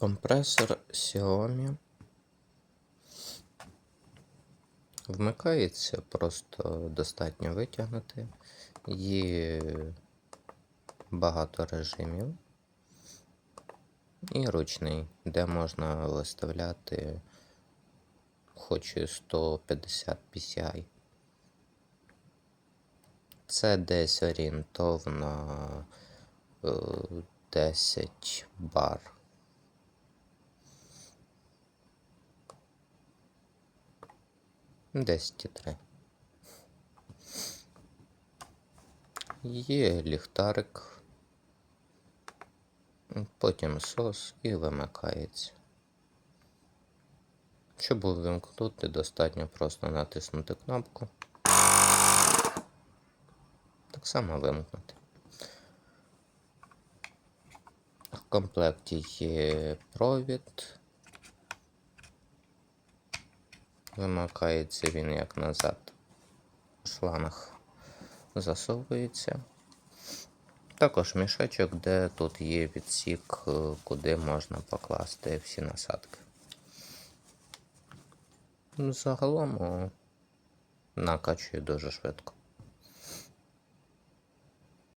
Компресор Xiaomi вмикається, просто достатньо витягнути. Є багато режимів і ручний, де можна виставляти хоч і 150 PSI. Це десь орієнтовно 10 бар. Десь 3. Є ліхтарик, потім насос і вимикається. Щоб увімкнути, достатньо просто натиснути кнопку. Так само вимкнути. В комплекті є провід. Вимикається він як назад. Шланг засовується. Також мішечок, де тут є відсік, куди можна покласти всі насадки. Загалом накачує дуже швидко.